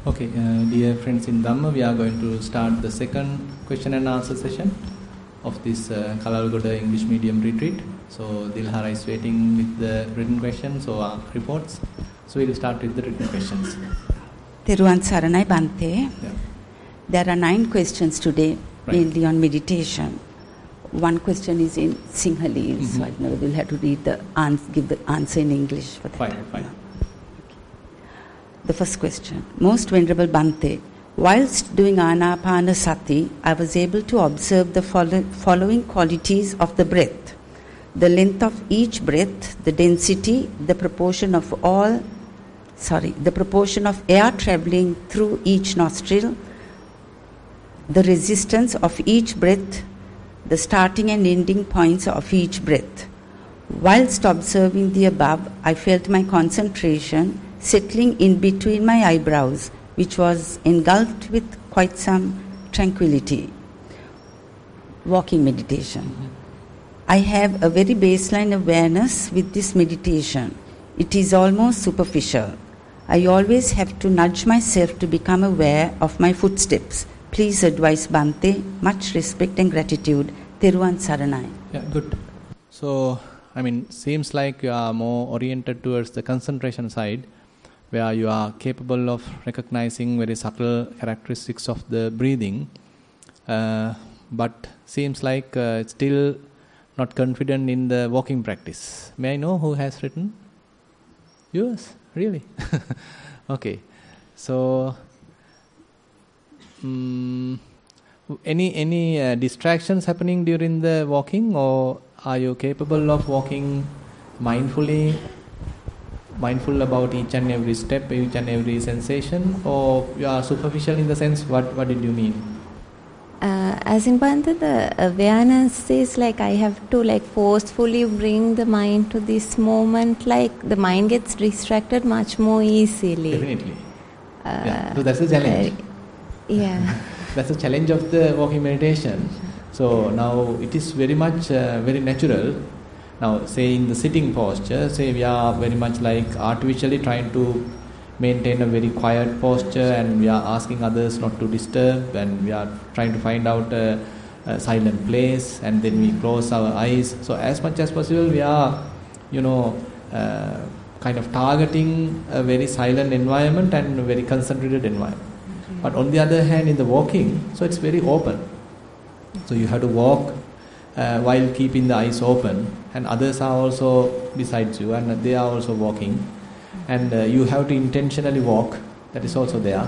Okay, dear friends in Dhamma, we are going to start the second question and answer session of this Kalalgoda English medium retreat. So Dilhara is waiting with the written questions or reports. So we will start with the written questions. Theruvan Saranai Bante. Yeah. There are 9 questions today, mainly on meditation. One question is in Sinhalese, so I know we'll have to read give the answer in English for that. Fine. Yeah. The first question. Most Venerable Bante, whilst doing Anapanasati, I was able to observe the following qualities of the breath. The length of each breath, the density, the proportion of air travelling through each nostril, the resistance of each breath, the starting and ending points of each breath. Whilst observing the above, I felt my concentration settling in between my eyebrows, which was engulfed with quite some tranquility. Walking meditation. I have a very baseline awareness with this meditation. It is almost superficial. I always have to nudge myself to become aware of my footsteps. Please advise Bante. Much respect and gratitude. Theruvan Saranai. Yeah, good. So, seems like you are more oriented towards the concentration side, where you are capable of recognizing very subtle characteristics of the breathing, but seems like still not confident in the walking practice. May I know who has written? Yours? Really? Okay. So, any distractions happening during the walking, or are you capable of walking mindfully? Mindful about each and every step, each and every sensation, or you are superficial in the sense, what did you mean? As in Bante, the awareness is like I have to forcefully bring the mind to this moment, the mind gets distracted much more easily. Definitely. So that's the challenge. That's the challenge of the walking meditation. So now it is very much very natural. Now, say in the sitting posture, say we are very much artificially trying to maintain a very quiet posture, and we are asking others not to disturb, and we are trying to find out a silent place, and then we close our eyes. So as much as possible, we are, kind of targeting a very silent environment and a very concentrated environment. But on the other hand, in the walking, so it's very open. So you have to walk while keeping the eyes open, and others are also besides you, and they are also walking, and you have to intentionally walk, that is also there,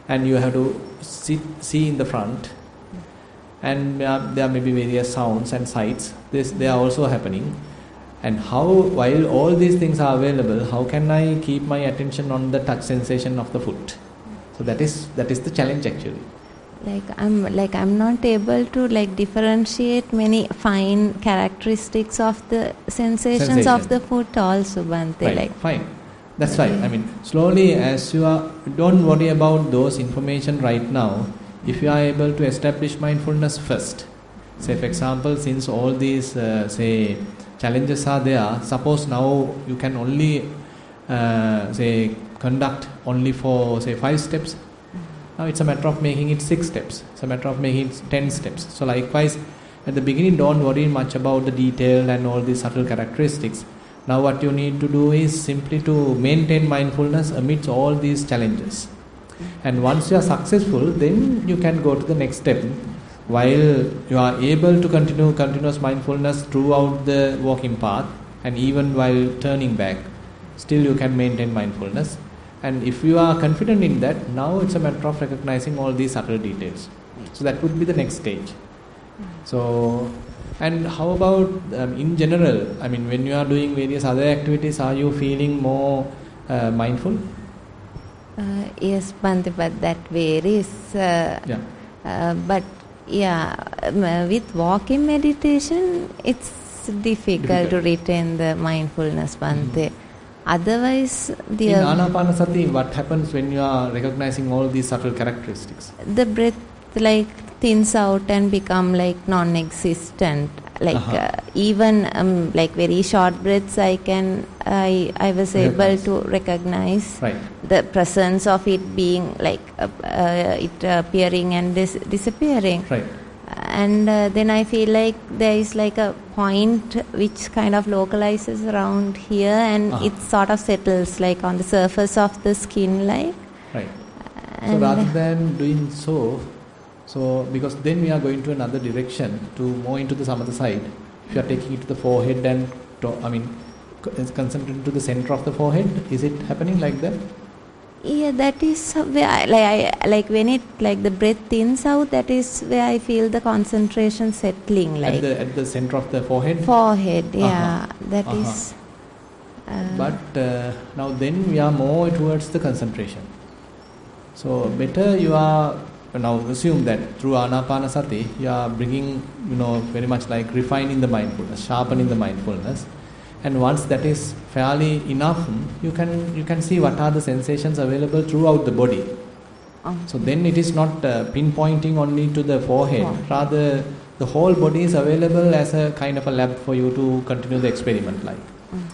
and you have to see in the front, and there may be various sounds and sights, they are also happening. And while all these things are available, how can I keep my attention on the touch sensation of the foot? So that is the challenge actually. I'm not able to differentiate many fine characteristics of the sensations of the foot also, Bante. Right, fine. That's right. Slowly, as you are, don't worry about those information right now. If you are able to establish mindfulness first, say for example, since all these challenges are there, suppose now you can only conduct only for 5 steps. Now it's a matter of making it 6 steps. It's a matter of making it 10 steps. So likewise, at the beginning, don't worry much about the detail and all these subtle characteristics. Now what you need to do is simply to maintain mindfulness amidst all these challenges. And once you are successful, then you can go to the next step. While you are able to continue continuous mindfulness throughout the walking path, and even while turning back, still you can maintain mindfulness. And if you are confident in that, now it's a matter of recognizing all these subtle details. So that would be the next stage. So, and how about in general, when you are doing various other activities, are you feeling more mindful? Yes, Bante, but that varies. With walking meditation, it's difficult to retain the mindfulness, Bante. Otherwise, in Anapanasati, what happens when you are recognizing all these subtle characteristics? The breath thins out and become non-existent. even like very short breaths, I was able to recognize the presence of it being like it appearing and disappearing. Right. And then I feel like there is like a point which kind of localizes around here, and it sort of settles like on the surface of the skin, like. Right. So rather than doing so because then we are going to another direction to more into the samatha side. If you are taking it to the forehead and concentrating to the center of the forehead, is it happening like that? Yeah, that is where I when it like the breath thins out. That is where I feel the concentration settling, like at the center of the forehead. Forehead, yeah, that is. But now then we are more towards the concentration. So better you are now assume that through Anapanasati you are bringing very much like refining the mindfulness, sharpening the mindfulness. And once that is fairly enough, you can see what are the sensations available throughout the body. So then it is not pinpointing only to the forehead. Rather, the whole body is available as a kind of a lab for you to continue the experiment like.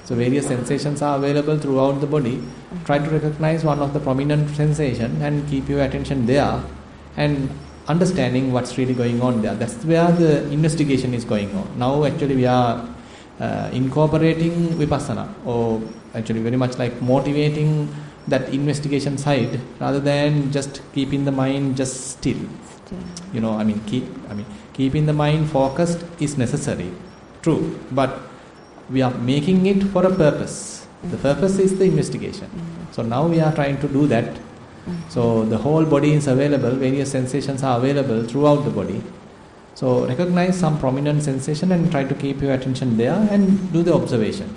So various sensations are available throughout the body. Try to recognize one of the prominent sensation and keep your attention there and understanding what's really going on there. That's where the investigation is going on. Now actually we are incorporating Vipassana, or actually very much like motivating that investigation side rather than just keeping the mind just still. Keeping the mind focused is necessary, true, but we are making it for a purpose. The purpose is the investigation. So now we are trying to do that. So the whole body is available, various sensations are available throughout the body. So recognize some prominent sensation and try to keep your attention there and do the observation.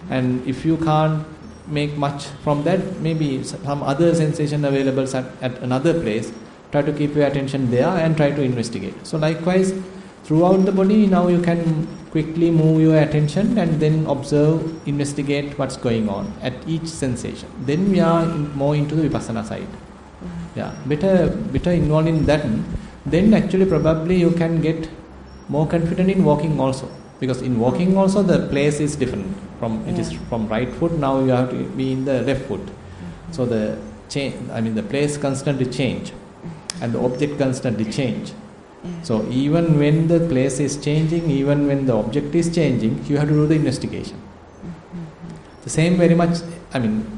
And if you can't make much from that, maybe some other sensation available at another place, try to keep your attention there and try to investigate. So likewise, throughout the body, now you can quickly move your attention and then observe, investigate what's going on at each sensation. Then we are more into the Vipassana side. Yeah, better involved in that. Then actually probably you can get more confident in walking also, because in walking also the place is different. It is from right foot, now you have to be in the left foot. So the place constantly change and the object constantly change. So even when the place is changing, even when the object is changing, you have to do the investigation. The same very much,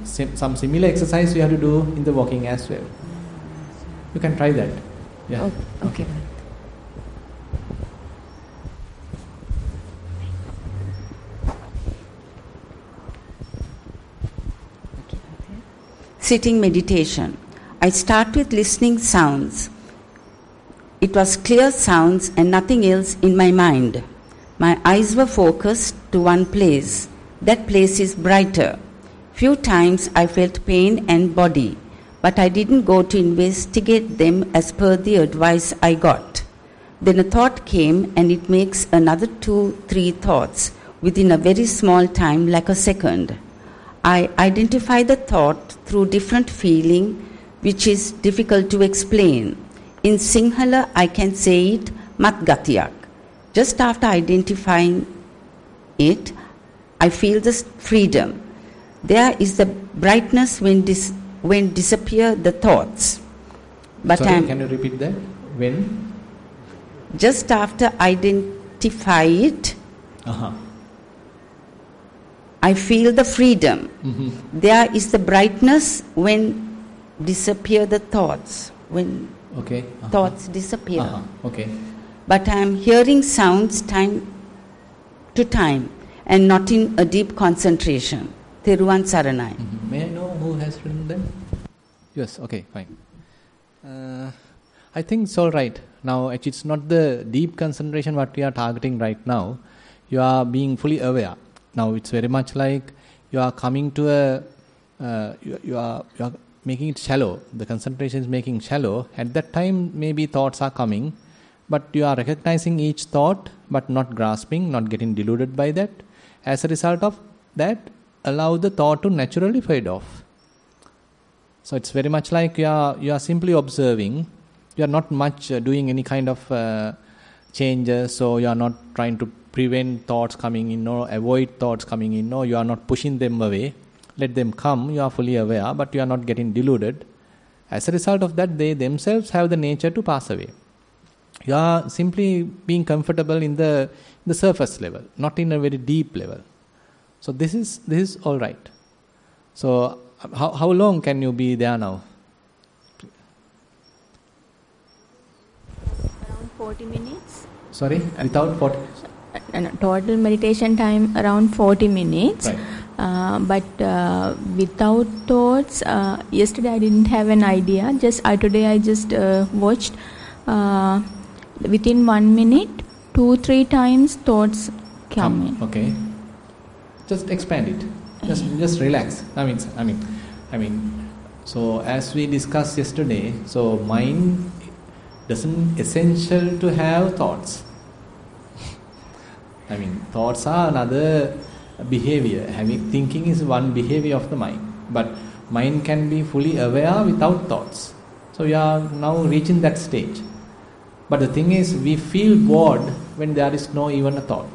some similar exercise you have to do in the walking as well. You can try that. Yeah. Okay. Sitting meditation. I start with listening sounds. It was clear sounds and nothing else in my mind. My eyes were focused to one place. That place is brighter. Few times I felt pain and body, but I didn't go to investigate them as per the advice I got. Then a thought came and it makes another 2-3 thoughts within a very small time, like a second. I identify the thought through different feeling, which is difficult to explain. In Sinhala, I can say it, mat gatiyak. Just after identifying it, I feel this freedom. There is the brightness when disappear the thoughts. But sorry, can you repeat that? When? Just after identify it, I feel the freedom. There is the brightness when disappear the thoughts. When thoughts disappear. But I am hearing sounds time to time and not in a deep concentration. Theruvan Saranai. May I know who has written them? Yes, okay, fine. I think it's all right. Now, actually, it's not the deep concentration what we are targeting right now. You are being fully aware. Now, it's very much like you are coming to you are making it shallow. The concentration is making shallow. At that time, maybe thoughts are coming, but you are recognizing each thought, but not grasping, not getting deluded by that. As a result of that, allow the thought to naturally fade off. So it's very much like you are simply observing. You are not much doing any kind of changes, so you are not trying to prevent thoughts coming in or avoid thoughts coming in, or you are not pushing them away. Let them come, you are fully aware, but you are not getting deluded. As a result of that, they themselves have the nature to pass away. You are simply being comfortable in the surface level, not in a very deep level. So this is all right. So how long can you be there now? Around 40 minutes. Sorry, without 40? Total meditation time around 40 minutes. Right. But without thoughts, yesterday I didn't have an idea. Today I just watched. Within 1 minute, 2-3 times thoughts come in. Okay. Just expand it. Just relax. I mean. So as we discussed yesterday, so mind doesn't essential to have thoughts. I mean, thoughts are another behavior. Thinking is one behavior of the mind, but mind can be fully aware without thoughts. So we are now reaching that stage. But the thing is, we feel bored when there is no even a thought.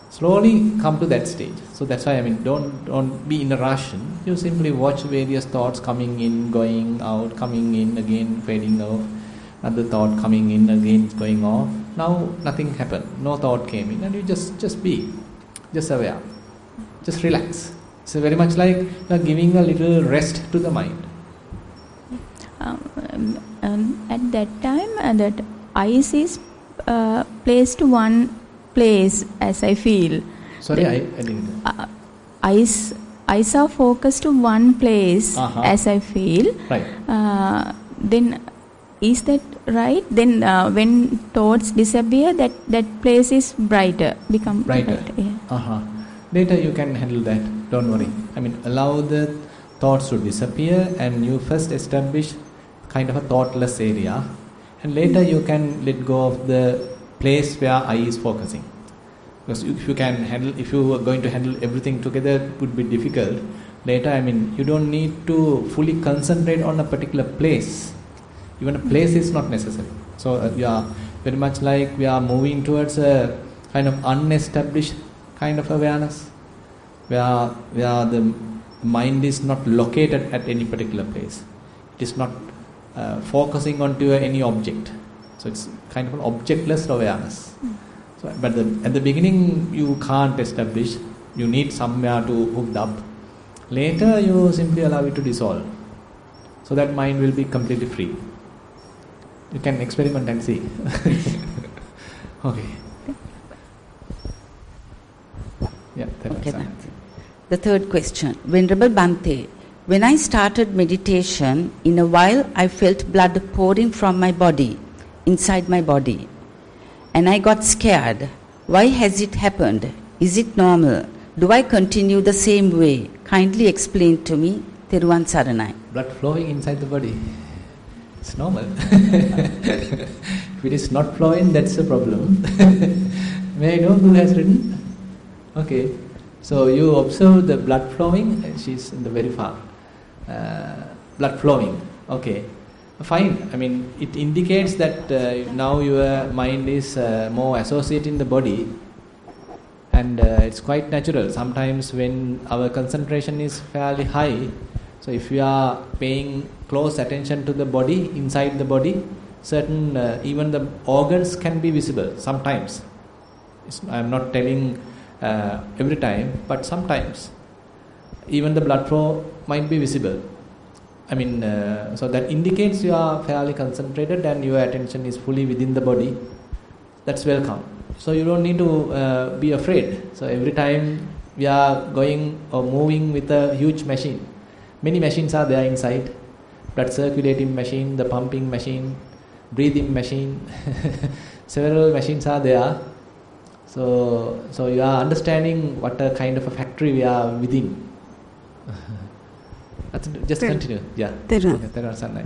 Slowly come to that stage. So that's why don't be in a rush. You simply watch various thoughts coming in, going out, coming in again, fading off. Another thought coming in, again going off. Now nothing happened. No thought came in, and you just be, just aware, just relax. So very much like you are giving a little rest to the mind. At that time, that eyes is placed to one place, as I feel. Sorry, I didn't. Eyes are focused to one place, as I feel. Right. Then, is that right? Then, when thoughts disappear, that place is become brighter. Yeah. Later you can handle that. Don't worry. Allow the thoughts to disappear, and you first establish kind of a thoughtless area, and later you can let go of the place where eye is focusing. Because if you are going to handle everything together, it would be difficult. Later, you don't need to fully concentrate on a particular place. Even a place is not necessary. So we are very much like we are moving towards a kind of unestablished kind of awareness, where the mind is not located at any particular place. It is not focusing onto any object. So it's kind of an objectless awareness. So, but at the beginning you can't establish. You need somewhere to hook up. Later you simply allow it to dissolve. So that mind will be completely free. You can experiment and see. Okay. Yeah. Okay, the third question. Venerable Bhante, when I started meditation, in a while I felt blood pouring from my body, inside my body. And I got scared. Why has it happened? Is it normal? Do I continue the same way? Kindly explain to me. Theruvan Saranai. Blood flowing inside the body. It's normal. If it is not flowing, that's a problem. May I know who has written? Okay. So you observe the blood flowing. She's in the very far. Blood flowing. Okay. Fine. It indicates that now your mind is more associated in the body, and it's quite natural. Sometimes when our concentration is fairly high, so if we are paying close attention to the body, inside the body, certain even the organs can be visible. Sometimes, I am not telling every time, but sometimes even the blood flow might be visible. So that indicates you are fairly concentrated and your attention is fully within the body. That's welcome. So you don't need to be afraid. So every time we are going or moving with a huge machine, many machines are there inside. Blood circulating machine, the pumping machine, breathing machine. Several machines are there. So you are understanding what a kind of a factory we are within. Just continue. Yeah. Thero. Okay, Thero Sanai.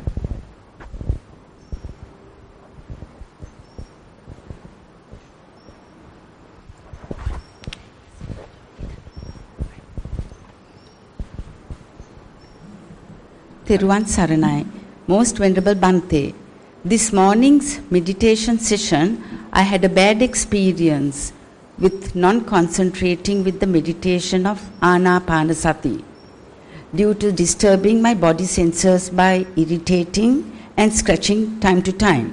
Theruvan Saranai. Most Venerable Bhante, this morning's meditation session I had a bad experience with non-concentrating with the meditation of Anapanasati due to disturbing my body sensors by irritating and scratching time to time.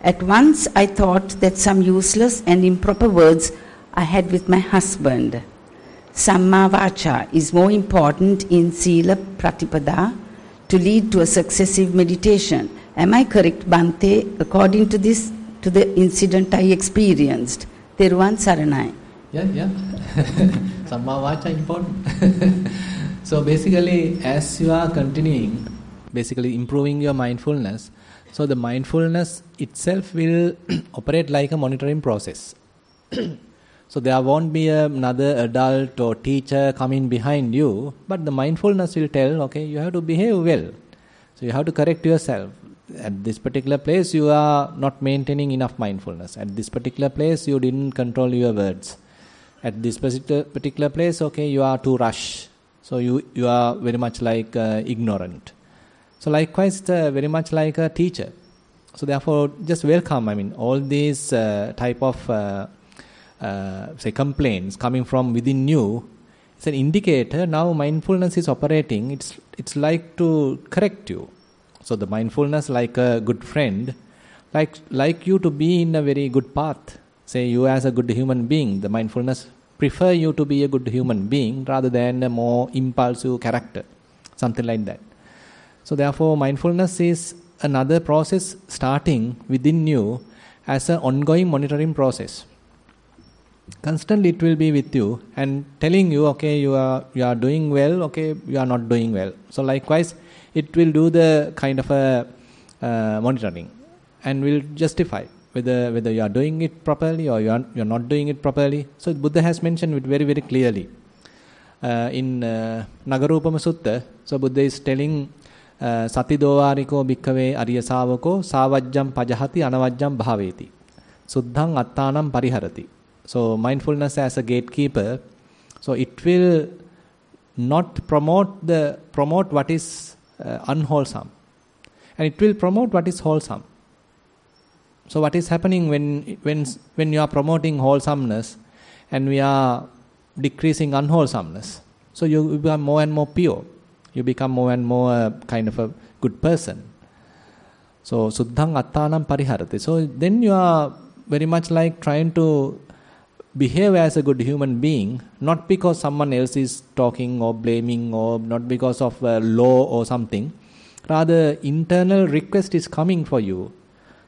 At once I thought that some useless and improper words I had with my husband. Samma Vacha is more important in Sila Pratipada to lead to a successive meditation. Am I correct, Bhante, according to this, to the incident I experienced? Theruvan Saranai. Yeah. Samma Vacha important. So basically, as you are continuing, basically improving your mindfulness, so the mindfulness itself will operate like a monitoring process. So there won't be another adult or teacher coming behind you, but the mindfulness will tell, okay, you have to behave well. So you have to correct yourself. At this particular place, you are not maintaining enough mindfulness. At this particular place, you didn't control your words. At this particular place, okay, you are too rush. So you are very much like ignorant. So likewise, very much like a teacher. So therefore, just welcome. I mean, all these type of say complaints coming from within you, it's an indicator. Now mindfulness is operating. It's like to correct you. So the mindfulness, like a good friend, like you to be in a very good path. Say you as a good human being, the mindfulness prefer you to be a good human being rather than a more impulsive character, something like that. So therefore, mindfulness is another process starting within you as an ongoing monitoring process. Constantly it will be with you and telling you, okay, you are doing well, okay, you are not doing well. So likewise, it will do the kind of a monitoring and will justify whether you are doing it properly or you are not doing it properly. So Buddha has mentioned it very, very clearly. In Nagarupama Sutta, so Buddha is telling Sati dovariko bhikkave ariya savako savajjam pajahati anavajjam bhaveti suddhang attanam pariharati. So mindfulness as a gatekeeper, so it will not promote what is unwholesome, and it will promote what is wholesome. So what is happening when you are promoting wholesomeness and we are decreasing unwholesomeness? So you become more and more pure. You become more and more kind of a good person. So suddhang attanam pariharati. So then you are very much like trying to behave as a good human being, not because someone else is talking or blaming or not because of a law or something. Rather, internal request is coming for you.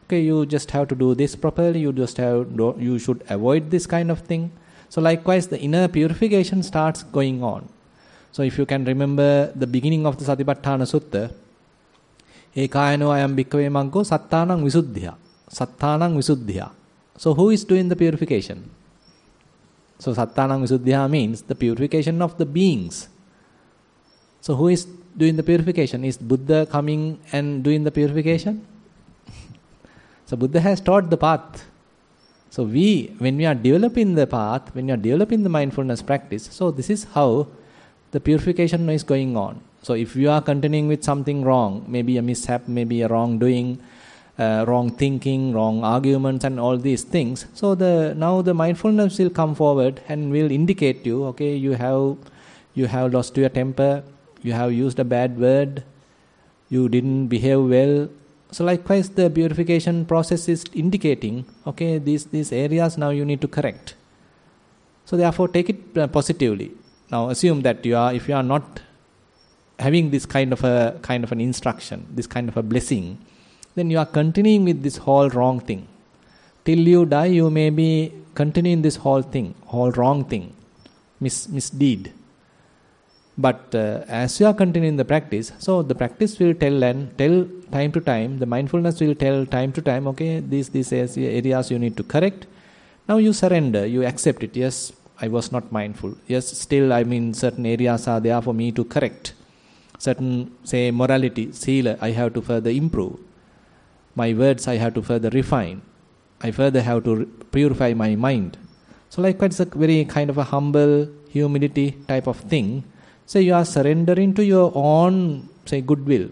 Okay, you just have to do this properly. You should avoid this kind of thing. So likewise, the inner purification starts going on. So if you can remember the beginning of the Satipatthana Sutta, Ekayano ayam bhikkhave maggo sattanang visuddhya. Sattanang visuddhya. So who is doing the purification? So sattanang visuddhya means the purification of the beings. So who is doing the purification? Is Buddha coming and doing the purification? So Buddha has taught the path. So when we are developing the path, when you are developing the mindfulness practice, so this is how the purification is going on. So if you are continuing with something wrong, maybe a mishap, maybe a wrongdoing, wrong thinking, wrong arguments and all these things, so now the mindfulness will come forward and will indicate you, okay, you have lost your temper, you have used a bad word, you didn't behave well. So likewise the purification process is indicating, okay, these areas now you need to correct. So therefore take it positively. Now assume that if you are not having this kind of an instruction, this kind of a blessing, then you are continuing with this whole wrong thing. Till you die, you may be continuing this whole wrong thing, misdeed. But as you are continuing the practice, so the practice will tell time to time, the mindfulness will tell time to time, okay, these areas you need to correct. Now you surrender, you accept it. Yes, I was not mindful. Yes, still, certain areas are there for me to correct. Certain, say, morality, sila, I have to further improve. My words I have to further refine. I further have to purify my mind. So likewise, it's a very kind of a humble humility type of thing. So you are surrendering to your own, say, goodwill,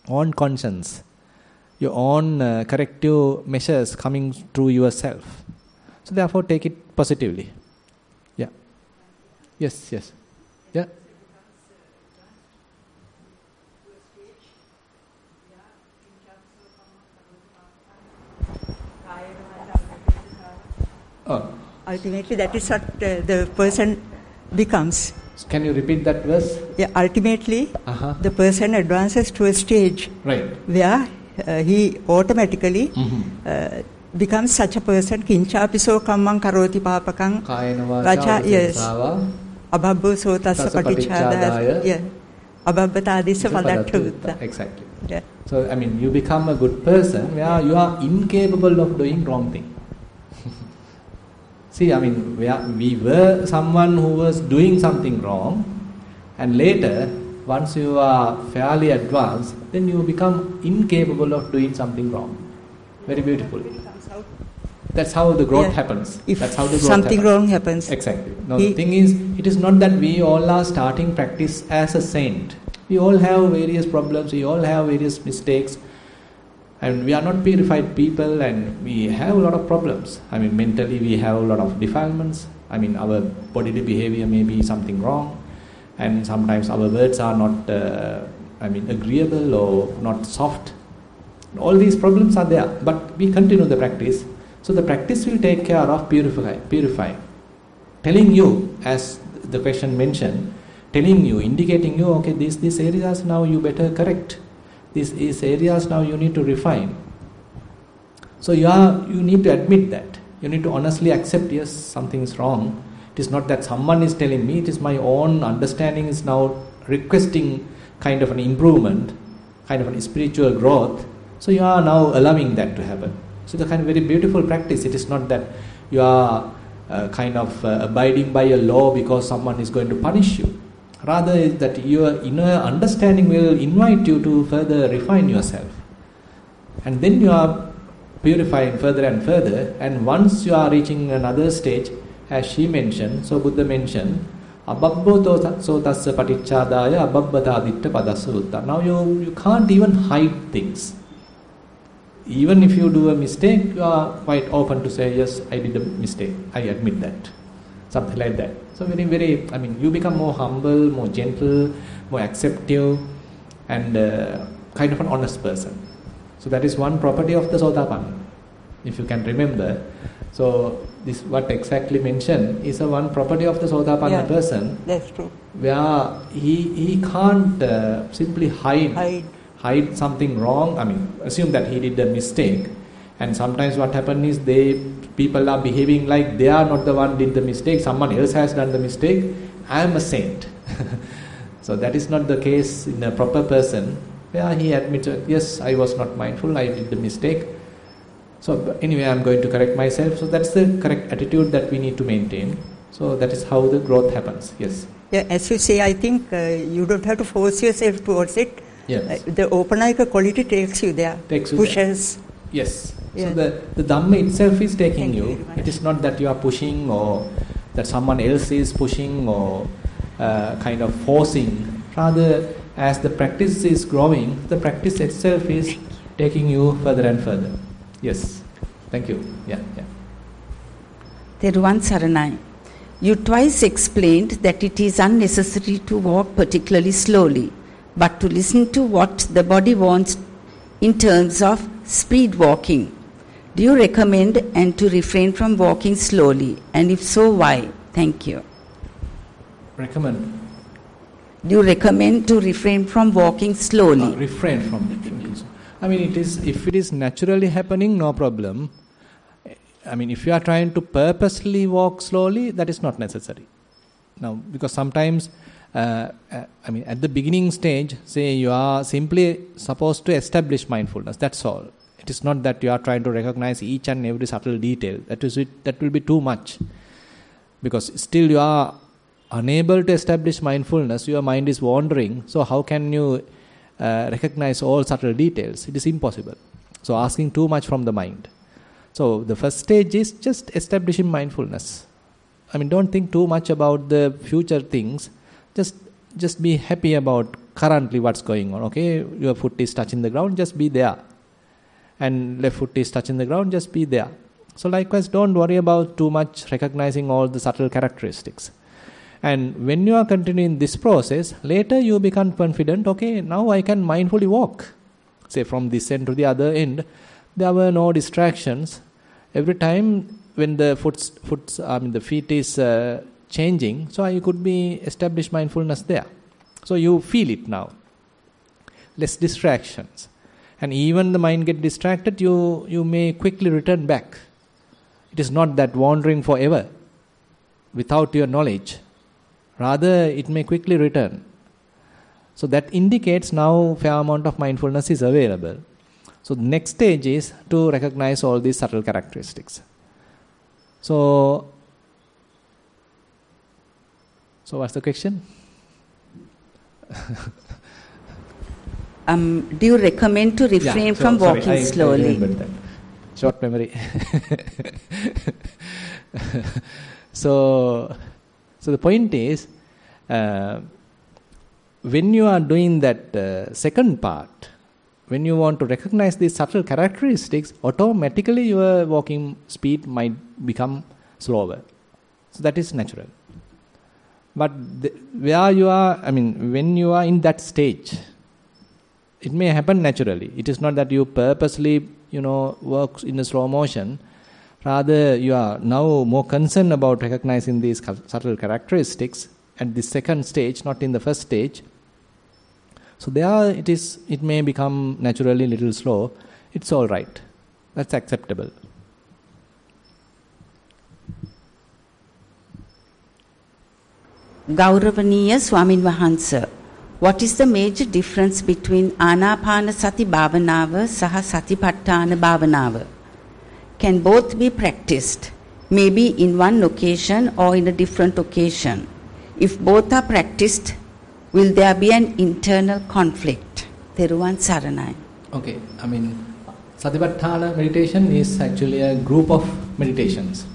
own conscience. your own corrective measures coming through yourself. So therefore take it positively. Yeah. Yes. Yeah. Oh. Ultimately, that is what the person becomes. Can you repeat that verse? Yeah, ultimately, the person advances to a stage where he automatically becomes such a person. Kinchapiso kammang karoti papakang vacha, yes. Abhabbo sotassa patichadaya. Yeah. Abhabbatadissa padatthutta. Exactly. Yeah. So, I mean, you become a good person where you are incapable of doing wrong thing. See, I mean, we were someone who was doing something wrong, and later, once you are fairly advanced, then you become incapable of doing something wrong. Very beautiful. That's how the growth happens. That's how the growth something happens. Wrong happens. Exactly. Now, the thing is, it is not that we all are starting practice as a saint. We all have various problems, we all have various mistakes. And we are not purified people, and we have a lot of problems. I mean, mentally we have a lot of defilements. I mean, our bodily behavior may be something wrong, and sometimes our words are not, agreeable or not soft. All these problems are there, but we continue the practice. So the practice will take care of purifying. Telling you, as the question mentioned, telling you, indicating you, okay, these areas now you better correct. These areas now you need to refine. So you need to admit that. You need to honestly accept, yes, something is wrong. It is not that someone is telling me, it is my own understanding is now requesting kind of an improvement, kind of a spiritual growth. So you are now allowing that to happen. So the kind of very beautiful practice. It is not that you are abiding by a law because someone is going to punish you. Rather is that your inner understanding will invite you to further refine yourself. And then you are purifying further and further, and once you are reaching another stage, as she mentioned, so Buddha mentioned, Abhabbo sotasya patichadaya abhabbataditta padasutta. Now you can't even hide things. Even if you do a mistake, you are quite open to say, yes, I did a mistake, I admit that. Something like that. So very, you become more humble, more gentle, more acceptive, and kind of an honest person. So that is one property of the Sotapanna, if you can remember. So this what exactly mentioned is a one property of the Sotapanna person. That's true. Where he can't simply hide something wrong. Assume that he did a mistake, and sometimes what happens is people are behaving like they are not the one did the mistake, someone else has done the mistake, I am a saint. So that is not the case in a proper person, where he admits, yes, I was not mindful, I did the mistake. So anyway, I am going to correct myself. So that's the correct attitude that we need to maintain. So that is how the growth happens. Yes. Yeah, as you say, I think you don't have to force yourself towards it. Yes. The open-eye quality takes you there, pushes. Yes. Yeah. So the Dhamma itself is taking you. It is not that you are pushing or that someone else is pushing or kind of forcing. Rather, as the practice is growing, the practice itself is taking you further and further. Yes. Thank you. Yeah. Theruvan Saranai. You twice explained that it is unnecessary to walk particularly slowly, but to listen to what the body wants in terms of speed walking. Do you recommend and to refrain from walking slowly? And if so, why? Thank you. Recommend. Do you recommend to refrain from walking slowly? Refrain from it. If it is naturally happening, no problem. If you are trying to purposely walk slowly, that is not necessary. Now, because sometimes, at the beginning stage, say you are simply supposed to establish mindfulness. That's all. It is not that you are trying to recognize each and every subtle detail. That will be too much. Because still you are unable to establish mindfulness. Your mind is wandering. So how can you recognize all subtle details? It is impossible. So asking too much from the mind. So the first stage is just establishing mindfulness. Don't think too much about the future things. Just be happy about currently what's going on. Okay, your foot is touching the ground. Just be there. and left foot is touching the ground, just be there. So likewise, don't worry about too much recognizing all the subtle characteristics. And when you are continuing this process, later you become confident, okay, now I can mindfully walk. Say from this end to the other end, there were no distractions. Every time when the the feet is changing, so you could be established mindfulness there. So you feel it now. Less distractions. And even the mind get distracted, you may quickly return back. It is not that wandering forever without your knowledge. Rather, it may quickly return. So that indicates now fair amount of mindfulness is available. So the next stage is to recognize all these subtle characteristics. So what's the question? Do you recommend to refrain from walking slowly? Short memory. So the point is, when you are doing that second part, when you want to recognize these subtle characteristics, automatically your walking speed might become slower. So that is natural. But where you are, when you are in that stage, it may happen naturally. It is not that you purposely, work in a slow motion. Rather, you are now more concerned about recognizing these subtle characteristics at the second stage, not in the first stage. So there it may become naturally a little slow. It's all right. That's acceptable. Gauravaniya Swamin Wahansa, what is the major difference between Anapanasati Bhavanaava saha Satipatthana Bhavanaava? Can both be practiced, maybe in one occasion or in a different occasion? If both are practiced, will there be an internal conflict? Theruvan Saranai. Okay, Satipatthana meditation is actually a group of meditations.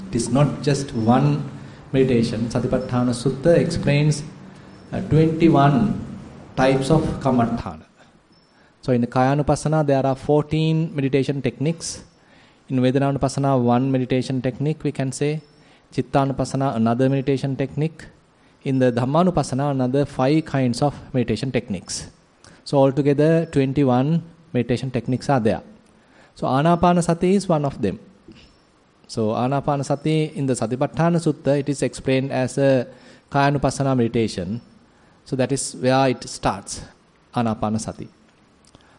It is not just one meditation. Satipatthana Sutta explains 21 types of Kammatthana. So in the Kayanupassana there are 14 meditation techniques. In Vedananupassana, one meditation technique we can say. Chittanupassana, another meditation technique. In the Dhammanupassana, another 5 kinds of meditation techniques. So altogether 21 meditation techniques are there. So Anapanasati is one of them. So Anapanasati in the Satipatthana Sutta, it is explained as a Kayanupassana meditation. So that is where it starts, Anapanasati.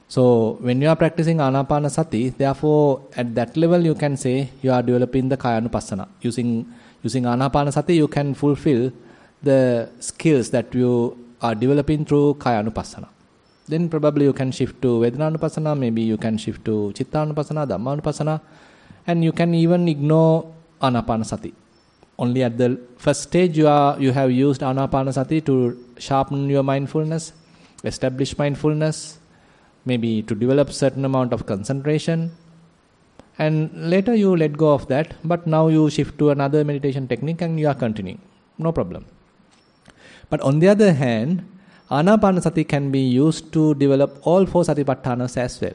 So when you are practicing Anapanasati, therefore at that level you can say you are developing the Kayanupassana. Using Anapanasati you can fulfill the skills that you are developing through Kayanupassana. Then probably you can shift to Vedananupassana, maybe you can shift to Chittanupassana, Dhammanupassana, and you can even ignore Anapanasati. Only at the first stage you have used Anapanasati to sharpen your mindfulness, establish mindfulness, maybe to develop certain amount of concentration, and later you let go of that, but now you shift to another meditation technique and you are continuing. No problem. But on the other hand, Anapanasati can be used to develop all 4 Satipatthanas as well.